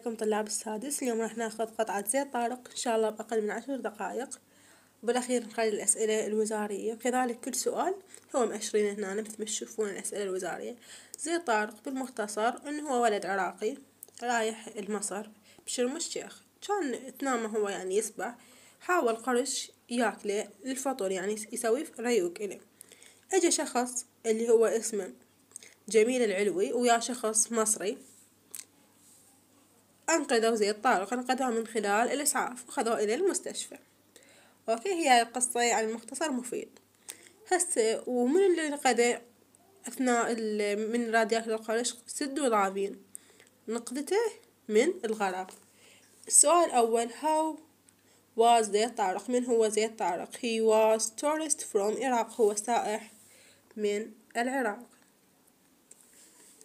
عليكم طلاب السادس. اليوم راح ناخذ قطعة زيت طارق إن شاء الله بأقل من 10 دقائق. بالأخير نخلي الأسئلة الوزارية، كذلك كل سؤال هو مأشرين هنا مثل ما تشوفون الأسئلة الوزارية. زيت طارق بالمختصر إنه هو ولد عراقي رايح لمصر بشرم الشيخ، كان تنام هو يعني يسبح، حاول قرش ياكله للفطور يعني يسوي ريوق إله. اجى شخص اللي هو اسمه جميل العلوي ويا شخص مصري أنقذوا زيت طارق، أنقذوه من خلال الإسعاف وأخذوه إلى المستشفى. أوكي، هي القصة يعني مختصر مفيد. هسه ومن اللي انقذه أثناء من راد ياكل القرش؟ 6 دولابين نقذته من الغرق. السؤال الأول how was زيت طارق؟ من هو زيت طارق؟ he was tourist from Iraq، هو سائح من العراق.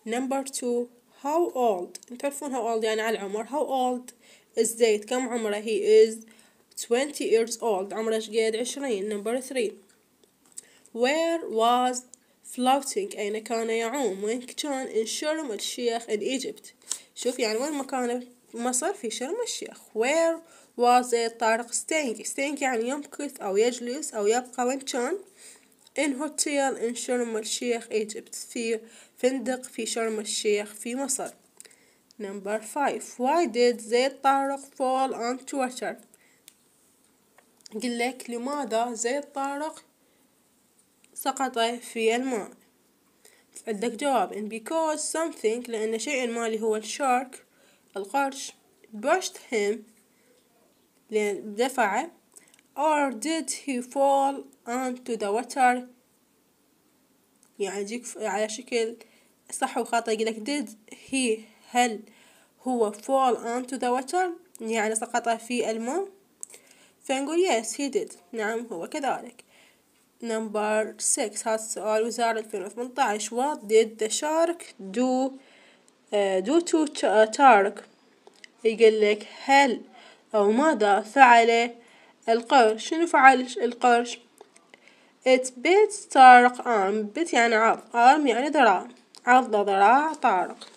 number 2 how old؟ تعرفون how old يعني على العمر. how old is زيد؟ كم عمره؟ he is 20 years old، عمره شقد 20. number 3 where was floating؟ أين كان يعوم؟ وين كان؟ in شرم الشيخ in Egypt. شوف يعني وين مكانه؟ مصر في شرم الشيخ. where was زيد طارق staying يعني يمكث أو يجلس أو يبقى. وين كان؟ in hotel in شرم الشيخ Egypt، في فندق في شرم الشيخ في مصر. number 5 why did زيد طارق fall onto water؟ قل لك لماذا زيد طارق سقط في الماء. عندك جواب in because something، لأن شيء ما اللي هو الشارك القرش pushed him لأن دفعه، or did he fall onto the water يعني يجيك على شكل صح وخطأ. يقولك did he هل هو fall onto the water يعني سقط في الماء، فنقول yes he did نعم هو كذلك. number 6 هذا السؤال وزارة 2018 what did the shark do to طارق؟ يقول لك هل أو ماذا فعل القرش؟ شنو فعل القرش؟ it bit طارق arm، bit يعني عض، arm يعني ذراع، عض ذراع طارق.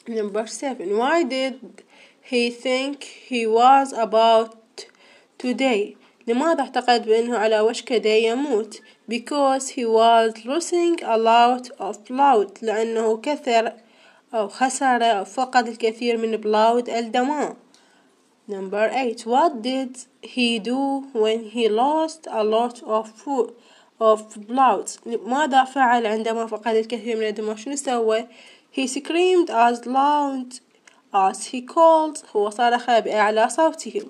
number 7 why did he think he was about to die؟ لماذا اعتقد بأنه على وشك يموت؟ because he was losing a lot of blood، لأنه كثر أو خسر أو فقد الكثير من blood الدماء. number 8 what did he do when he lost a lot of blood؟ ماذا فعل عندما فقد الكثير من الدماء؟ شنو سوى؟ he screamed as loud as he called، هو صرخ بأعلى صوته.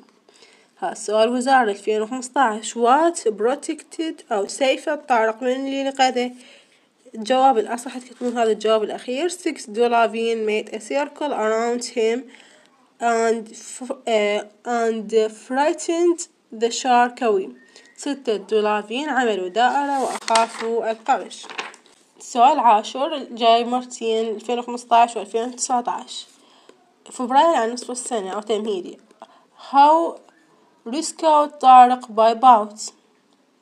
ها السؤال وزارة 2015 what protected أو سيف طارق؟ من اللي نقذه؟ الجواب الأصح تكتبون هذا الجواب الأخير. 6 دولابين made a circle around him and frightened the shark away. 6 دولابين عملوا دائرة وأخافوا القرش. السؤال العاشر جاي مرتين 2015 و 2019 فبراير عن نصف السنة أو تمهيدي. how rescued طارق by boat؟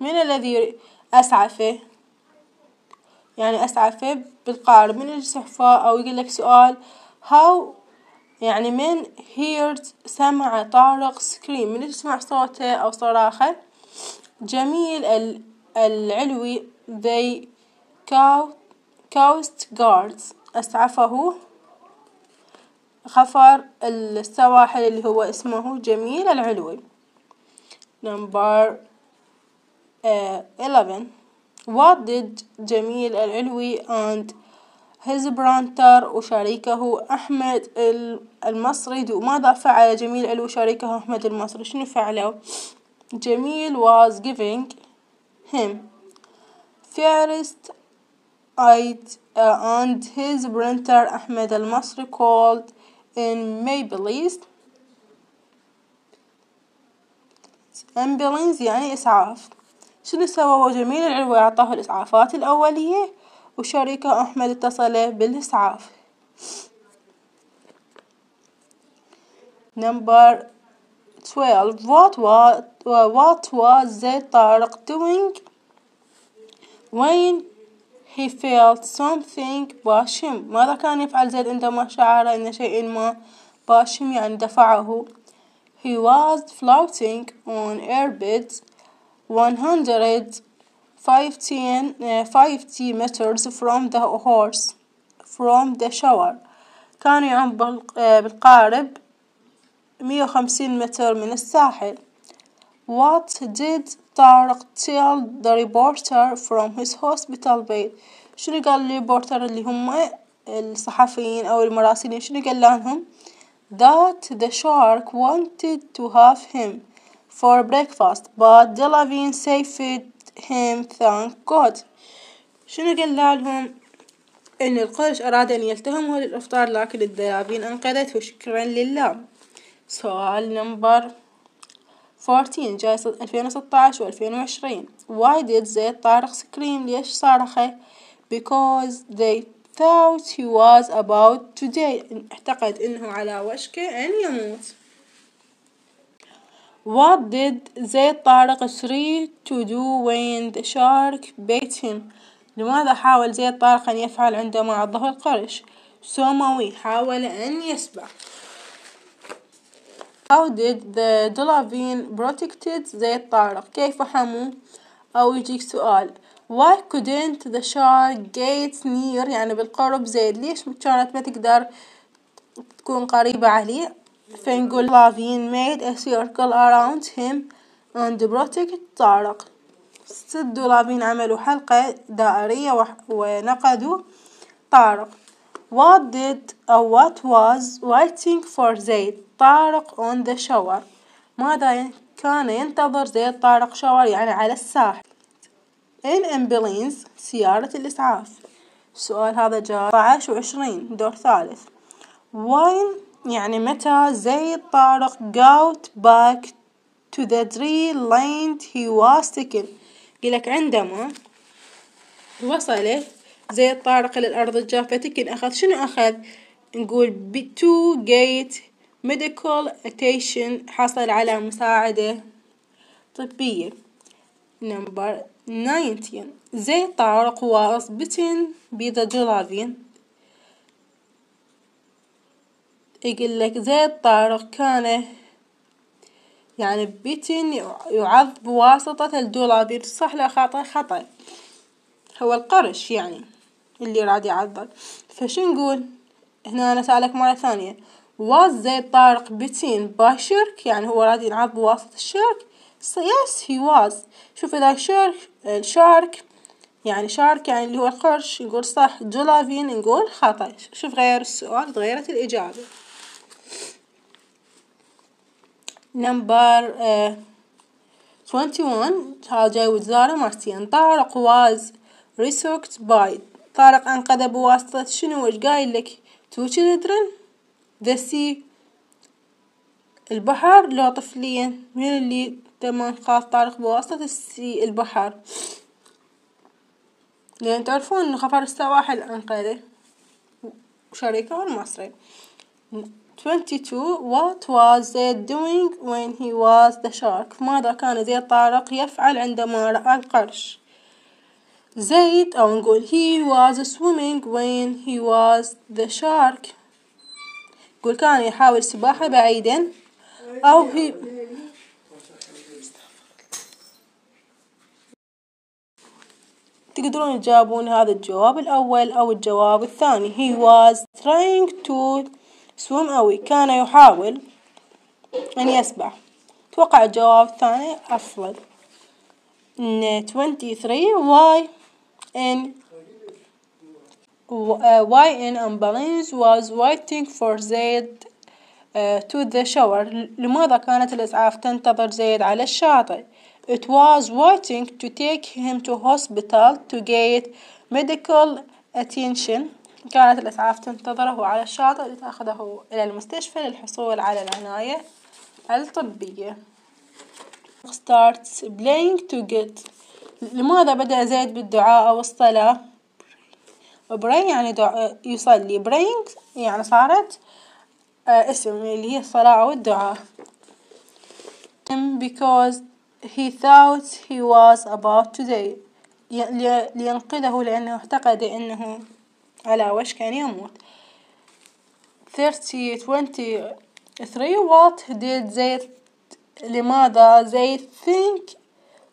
من الذي أسعفه؟ يعني أسعفه بالقارب من السحفة. أو يقول لك سؤال how يعني من heard سمع طارق scream من يسمع صوته أو صراخه. جميل العلوي they coast guards أسعفه خفر السواحل اللي هو اسمه جميل العلوي. number 11 what did جميل العلوي and his brother وشريكه أحمد المصري do؟ ماذا فعل جميل العلوي وشريكه أحمد المصري؟ شنو فعلوا؟ جميل was giving him first aid and his brother أحمد المصري called in ambulance يعني إسعاف. شنو سوى جميل العلوي؟ أعطاه الإسعافات الأولية وشريكه أحمد اتصل بالإسعاف. number 12 what was زيد طارق doing when he felt something باشم. ماذا كان يفعل زيد عندما شعر أن شيء ما باشم يعني دفعه؟ he was floating on airbeds 150 meters from the shore. كان يعوم بالقارب 150 متر من الساحل. What did طارق tell the reporter from his hospital bed؟ شنو قال الريبورتر اللي هم الصحفيين أو المراسلين؟ شنو قال لهم؟ That the shark wanted to have him for breakfast but Delavine saved him thank God. شنو قال لهم؟ إن القرش أراد أن يلتهمه للإفطار لكن الدلافين أنقذته شكرا لله. سؤال نمبر 14 جاي 2016 و 2020. Why did زيد طارق scream؟ ليش صارخه؟ Because they thought he was about to die. اعتقد انه على وشك ان يموت. What did زيد طارق try to do when the shark bit him؟ لماذا حاول زيد طارق ان يفعل عندما عضه القرش؟ سوموي حاول ان يسبح. How did the dolphin protected زيد طارق؟ كيف حموا؟ أو يجيك سؤال why couldn't the shark get near يعني بالقرب زيد؟ ليش كانت ما تقدر تكون قريبة عليه؟ فنقول dolphin made a circle around him and protected طارق. الدولافين عملوا حلقة دائرية ونقدوا طارق. what was waiting for زيد طارق on the shore؟ ماذا كان ينتظر زيد طارق شاور يعني على الساحل. in ambulance سيارة الإسعاف. السؤال هذا جاء 19 و20 دور ثالث. when يعني متى زيد طارق got back to the tree land he was taken؟ قلك عندما وصل زيد طارق إلى الأرض الجافة تكن أخذ شنو أخذ؟ نقول to get medical attention حصل على مساعدة طبية. number 19 زيد طارق was bitten by the dolphin. يقول لك زيد طارق كان يعني bitten يعض بواسطة الدولافين. صح لا خطأ؟ خطأ. هو القرش يعني اللي راد يعضك. فشو نقول هنا؟ أنا سألك مرة ثانية was زيد طارق bitten by shark يعني هو راد ينعض بواسطة الشارك؟ yes he was. شوف إذا الشارك يعني شارك يعني اللي هو القرش نقول صح. دولافين نقول خطأ. شوف غير السؤال تغيرت الإجابة. number 21 هذا وزارة مارسيان. طارق was rescued by طارق أنقذ بواسطة شنو؟ وش قايل لك؟ two children the sea البحر لو طفلين. من اللي تم إنقاذ طارق بواسطة البحر؟ لأن تعرفون إنه خفر السواحل أنقذه شركة المصري. 22 what was Zaid doing when he was the shark؟ ماذا كان زيد طارق يفعل عندما رأى القرش؟ زيد أو نقول he was swimming when he was the shark. نقول كان يحاول السباحة بعيدا أو he تقدرون تجاوبون هذا الجواب الأول أو الجواب الثاني. he was trying to swim أو كان يحاول أن يسبح. توقع الجواب الثاني أفضل. 23 why an ambulance was waiting for زيد to the shower؟ لماذا كانت الإسعاف تنتظر زيد على الشاطئ؟ it was waiting to take him to hospital to get medical attention. كانت الإسعاف تنتظره على الشاطئ لتأخذه إلى المستشفى للحصول على العناية الطبية. starts playing to get لماذا بدأ زيد بالدعاء أو الصلاة؟ pray يعني يصلي. praying يعني صارت اسم اللي هي الصلاة أو الدعاء. because he thought he was about to die لينقذه لأنه اعتقد أنه على وشك أن يموت. 23 what did they لماذا they think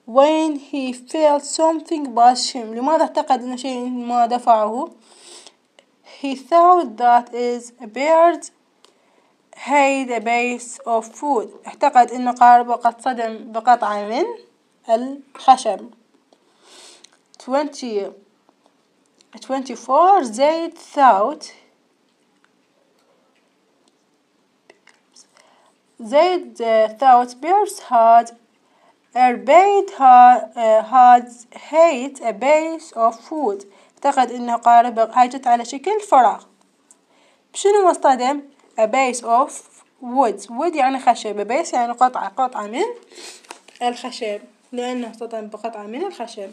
when he felt something push him لماذا اعتقد أن شيء ما دفعه. he thought that is a bird hid a piece of food اعتقد أن قارب قد صدم بقطعة من الخشب. 24 they thought bears had hid a piece of food اعتقد أن قارب هاجت على شكل فراغ. بشنو مصطدم؟ a piece of wood يعني خشب، base يعني قطعة من الخشب لأنه اصطدم بقطعة من الخشب.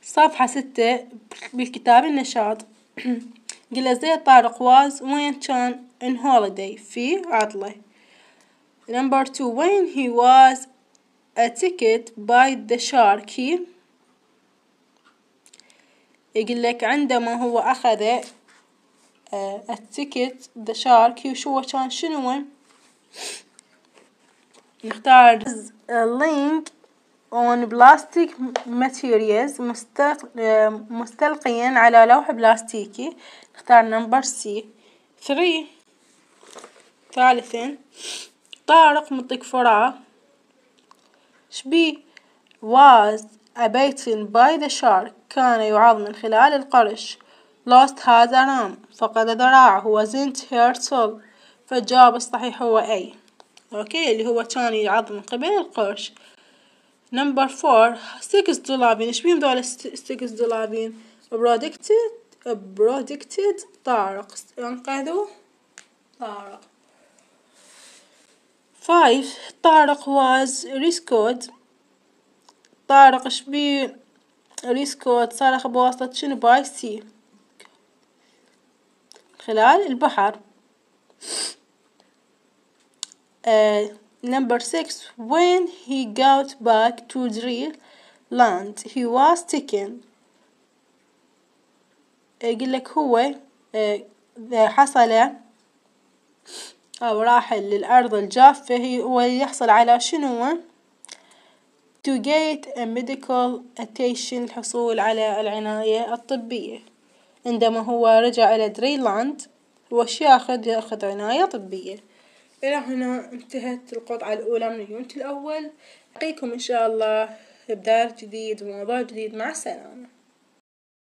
صفحة 6 بالكتاب النشاط. قل زي طارق was when كان in holiday في عطلة. number 2 when he was attacked by the shark he يقول لك عندما هو أخذ attacked the shark وشو كان شنو. نختار link on plastic materials مستلقيا على لوح بلاستيكي. نختار نمبر سي. 3 ثالثا طارق مطق فراغ شبيه was bitten by the shark كان يعض من خلال القرش. lost هذا رام فقد ذراعه wasn't hurt soul فالجواب الصحيح هو أي. اوكي اللي هو كان يعض من قبل القرش. نمبر 4 6 دولابين ايش بيهم دول 6 دولابين برودكتد طارق انقذوا طارق. 5 طارق was rescued طارق ايش بيه rescued صارخ بواسطة شنو باي سي خلال البحر. number 6 when he got back to dry land he was taken يقول لك هو حصل أو راح للأرض الجافة هو يحصل على شنو to get a medical attention الحصول على العناية الطبية. عندما هو رجع إلى دريلاند هو ياخذ عناية طبية. إلى هنا انتهت القطعة الأولى من اليونت الأول. ألقيكم إن شاء الله بدار جديد وموضوع جديد. مع السلامة.